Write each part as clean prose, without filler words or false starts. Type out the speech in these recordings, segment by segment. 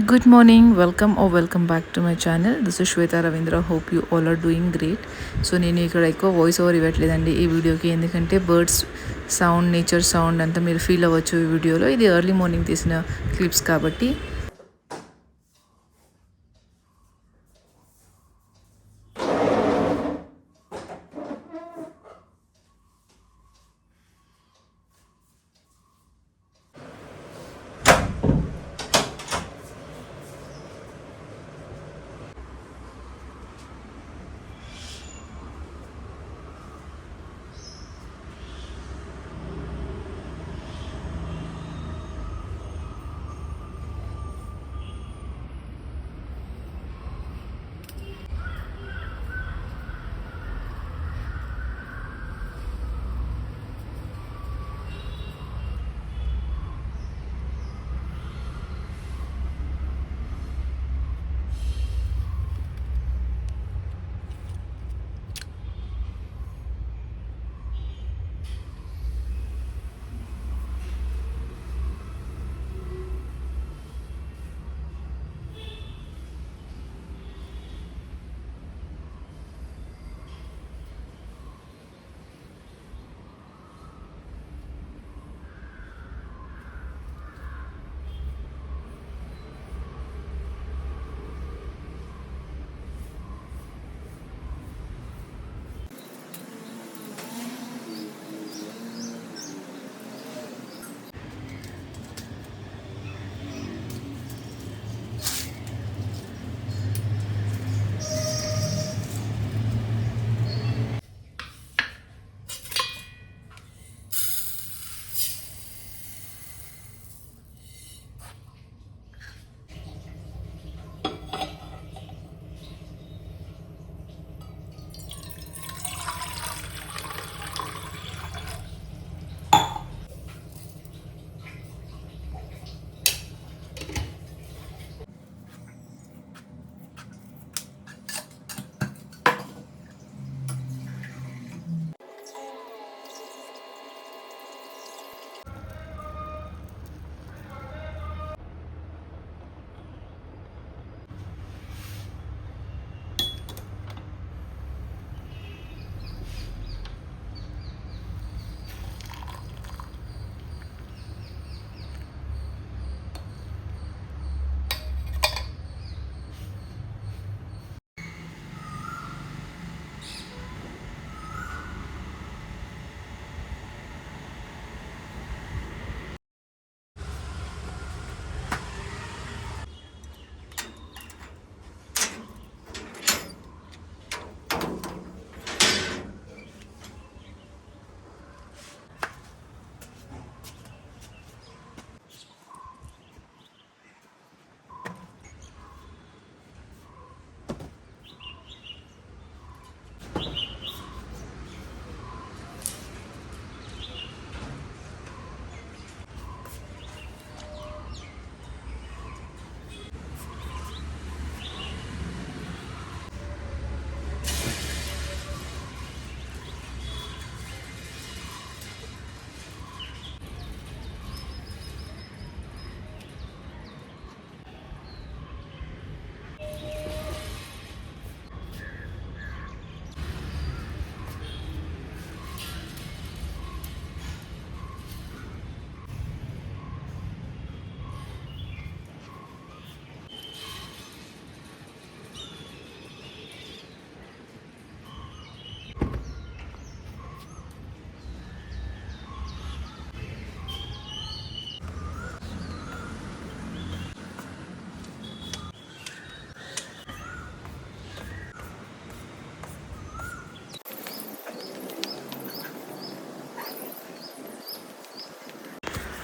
Good morning, welcome back to my channel. This is Shweta Ravindra. Hope you all are doing great. So నేను ఇక్కడ ఎక్కువ voice over ఇవ్వట్లేదండి ఈ వీడియోకి, ఎందుకంటే birds sound, nature sound అంతా మీరు ఫీల్ అవ్వచ్చు ఈ వీడియోలో. ఇది ఎర్లీ మార్నింగ్ తీసిన క్లిప్స్ కాబట్టి.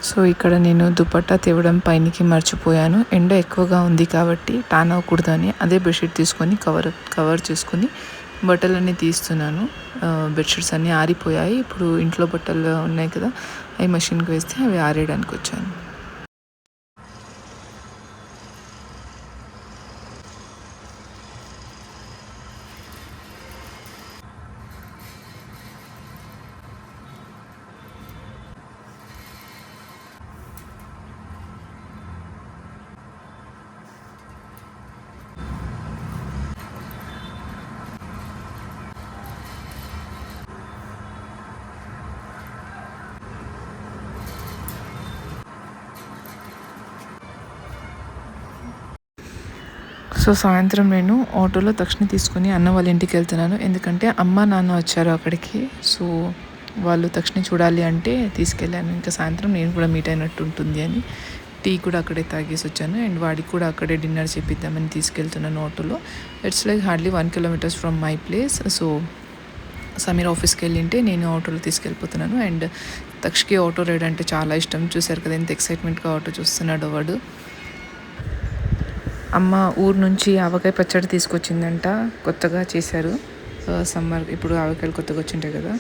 సో ఇక్కడ నేను దుపట్టా తేవడం పైనకి మర్చిపోయాను. ఎండ ఎక్కువగా ఉంది కాబట్టి టాన్ అవ్వకూడదని అదే బెడ్షీట్ తీసుకొని కవర్ చేసుకొని బట్టలన్నీ తీస్తున్నాను. బెడ్షీట్స్ అన్నీ ఆరిపోయాయి. ఇప్పుడు ఇంట్లో బట్టలు ఉన్నాయి కదా, అవి మషిన్కి వేస్తే అవి ఆరేయడానికి వచ్చాను. సో సాయంత్రం నేను ఆటోలో తక్షణ తీసుకుని అన్న వాళ్ళ ఇంటికి వెళ్తున్నాను. ఎందుకంటే అమ్మ నాన్న వచ్చారు అక్కడికి. సో వాళ్ళు తక్షణ చూడాలి అంటే తీసుకెళ్ళాను. ఇంకా సాయంత్రం నేను కూడా మీట్ అయినట్టు ఉంటుంది అని టీ కూడా అక్కడే తాగేసి వచ్చాను. అండ్ వాడికి కూడా అక్కడే డిన్నర్ చేపిద్దామని తీసుకెళ్తున్నాను ఆటోలో. It's like hardly 1 kilometres from my place. So Sameer ఆఫీస్కి వెళ్ళింటే నేను ఆటోలో తీసుకెళ్ళిపోతున్నాను. అండ్ తక్షకి ఆటో రైడ్ అంటే చాలా ఇష్టం. చూశారు కదా ఎంత ఎక్సైట్మెంట్గా ఆటో చూస్తున్నాడు వాడు. అమ్మ ఊరు నుంచి ఆవకాయ పచ్చడి తీసుకొచ్చిందంట, కొత్తగా చేశారు. సమ్మర్ ఇప్పుడు ఆవకాయలు కొత్తగా వచ్చింటాయి కదా.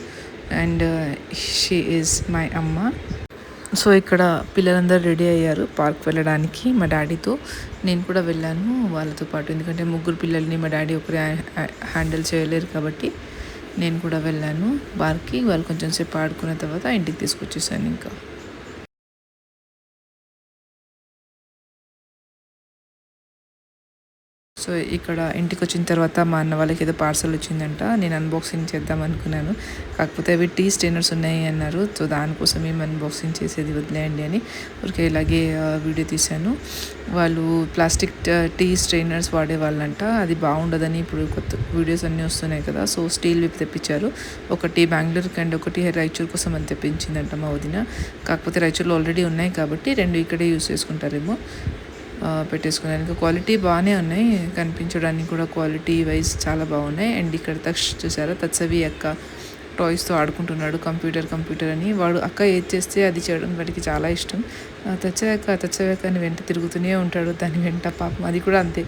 అండ్ షీ ఈజ్ మై అమ్మ. సో ఇక్కడ పిల్లలందరూ రెడీ అయ్యారు పార్క్ వెళ్ళడానికి మా డాడీతో. నేను కూడా వెళ్ళాను వాళ్ళతో పాటు, ఎందుకంటే ముగ్గురు పిల్లల్ని మా డాడీ ఒకరే హ్యాండిల్ చేయలేరు కాబట్టి నేను కూడా వెళ్ళాను పార్క్కి. వాళ్ళు కొంచెం సేపు ఆడుకున్న తర్వాత ఇంటికి తీసుకొచ్చేసాను. ఇంకా సో ఇక్కడ ఇంటికి వచ్చిన తర్వాత మా అన్న వాళ్ళకి ఏదో పార్సల్ వచ్చిందంట. నేను అన్బాక్సింగ్ చేద్దాం అనుకున్నాను, కాకపోతే అవి టీ స్ట్రైనర్స్ ఉన్నాయి అన్నారు. సో దానికోసం ఏం అన్బాక్సింగ్ చేసేది వదిలేయండి అని ఊరికే ఇలాగే వీడియో తీశాను. వాళ్ళు ప్లాస్టిక్ టీ స్ట్రైనర్స్ వాడేవాళ్ళంట, అది బాగుండదని ఇప్పుడు కొత్త వీడియోస్ అన్నీ వస్తున్నాయి కదా. సో స్టీల్ విప్ తెప్పించారు. ఒకటి బెంగళూరుకి అండ్ ఒకటి రాయచూర్ కోసం అని తెప్పించిందంట మా వదిన. కాకపోతే రాయచూర్లో ఆల్రెడీ ఉన్నాయి కాబట్టి రెండు ఇక్కడే యూస్ చేసుకుంటారేమో. పెట్టేసుకున్నాను. క్వాలిటీ బాగానే ఉన్నాయి, కనిపించడానికి కూడా క్వాలిటీ వైజ్ చాలా బాగున్నాయి. అండ్ ఇక్కడ చూసారా తత్సవి అక్క టాయ్స్తో ఆడుకుంటున్నాడు. కంప్యూటర్ అని వాడు అక్క ఏది చేస్తే అది చేయడం వాడికి చాలా ఇష్టం. తచ్చవాక అని వెంట తిరుగుతూనే ఉంటాడు దాని వెంట. పాపం అది కూడా అంతే.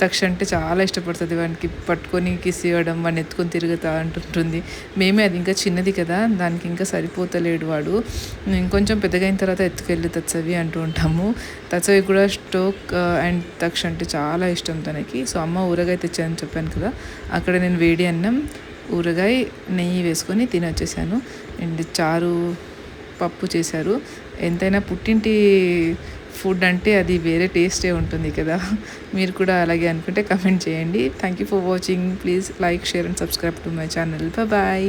తక్ష అంటే చాలా ఇష్టపడుతుంది, వానికి పట్టుకొని కిస్ ఇవ్వడం, వాడిని ఎత్తుకొని తిరుగుతా అంటుంటుంది. మేమే అది ఇంకా చిన్నది కదా దానికి ఇంకా సరిపోతలేడు వాడు. ఇంకొంచెం పెద్దగా అయిన తర్వాత ఎత్తుకెళ్ళి తత్సవి అంటూ ఉంటాము. తత్సవి కూడా స్టోక్ అండ్ తక్ష అంటే చాలా ఇష్టం తనకి. సో అమ్మ ఊరగాయ తెచ్చానని చెప్పాను కదా, అక్కడ నేను వేడి అన్నం ఊరగాయ నెయ్యి వేసుకొని తినొచ్చేసాను. అండ్ చారు పప్పు చేశారు. ఎంతైనా పుట్టింటి ఫుడ్ అంటే అది వేరే టేస్టే ఉంటుంది కదా. మీరు కూడా అలాగే అనుకుంటే కమెంట్ చేయండి. Thank you for watching. Please like, share and subscribe to my channel. Bye.